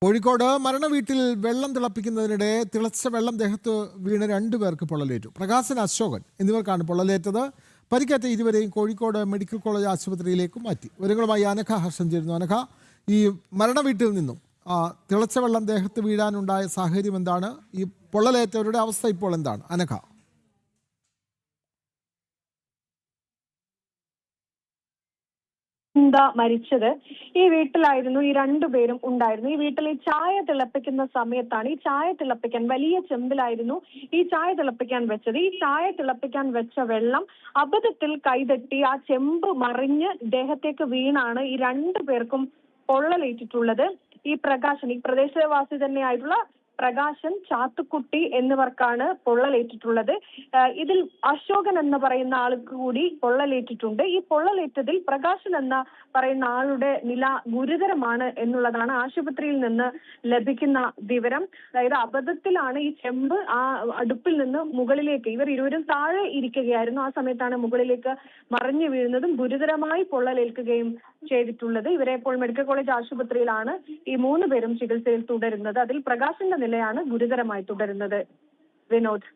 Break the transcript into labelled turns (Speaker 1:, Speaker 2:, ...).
Speaker 1: കോഴിക്കോട് മരണവീട്ടിൽ വെള്ളം തിളപ്പിക്കുന്നതിനിടെ തിളച്ച വെള്ളം ദേഹത്ത് വീണ് 2 പേർക്ക് പൊള്ളലേറ്റു. പ്രകാശൻ, അശോകൻ എന്നിവർക്കാണ് പൊള്ളലേറ്റത്. പരിക്കേറ്റ ഇരുവരെയും കോഴിക്കോട് മെഡിക്കൽ കോളേജ് ആശുപത്രിയിലേക്ക് മാറ്റി. വിവരങ്ങളുമായി അനഘ ഹർഷൻ ചേരുന്നു. അനഘ, ഈ മരണവീട്ടിൽ നിന്നും തിളച്ച വെള്ളം ദേഹത്ത് വീഴാനുണ്ടായ സാഹചര്യം എന്താണ്? ഈ പൊള്ളലേറ്റവരുടെ അവസ്ഥ ഇപ്പോൾ എന്താണ്, അനഘ?
Speaker 2: മരിച്ചത് ഈ വീട്ടിലായിരുന്നു. ഈ രണ്ടുപേരും ഉണ്ടായിരുന്നു. ഈ വീട്ടിൽ ഈ ചായ തിളപ്പിക്കുന്ന സമയത്താണ് ഈ ചായ തിളപ്പിക്കാൻ വലിയ ചെമ്പിലായിരുന്നു ഈ ചായ തിളപ്പിക്കാൻ വെച്ചത്. ഈ ചായ തിളപ്പിക്കാൻ വെച്ച വെള്ളം അബദ്ധത്തിൽ കൈതട്ടി ആ ചെമ്പ് മറിഞ്ഞ് ദേഹത്തേക്ക് വീണാണ് ഈ 2 പേർക്കും പൊള്ളലേറ്റിട്ടുള്ളത്. ഈ പ്രകാശൻ, ഈ പ്രദേശവാസി തന്നെയായിട്ടുള്ള പ്രകാശൻ, ചാത്തുക്കുട്ടി എന്നിവർക്കാണ് പൊള്ളലേറ്റിട്ടുള്ളത്. ഇതിൽ അശോകൻ എന്ന് പറയുന്ന ആൾക്ക് കൂടി പൊള്ളലേറ്റിട്ടുണ്ട്. ഈ പൊള്ളലേറ്റതിൽ പ്രകാശൻ എന്ന പറയുന്ന ആളുടെ നില ഗുരുതരമാണ് എന്നുള്ളതാണ് ആശുപത്രിയിൽ നിന്ന് ലഭിക്കുന്ന വിവരം. അതായത് അബദ്ധത്തിലാണ് ഈ ചെമ്പ് ആ അടുപ്പിൽ നിന്ന് മുകളിലേക്ക്, ഇവർ ഇരുവരും താഴെ ഇരിക്കുകയായിരുന്നു, ആ സമയത്താണ് മുകളിലേക്ക് മറിഞ്ഞു വീഴുന്നതും ഗുരുതരമായി പൊള്ളലേൽക്കുകയും ചെയ്തിട്ടുള്ളത്. ഇവരെ ഇപ്പോൾ മെഡിക്കൽ കോളേജ് ആശുപത്രിയിലാണ് ഈ 3 പേരും ചികിത്സയിൽ തുടരുന്നത്. അതിൽ പ്രകാശിന്റെ നിലയാണ് ഗുരുതരമായി തുടരുന്നത്. വിനോദ്.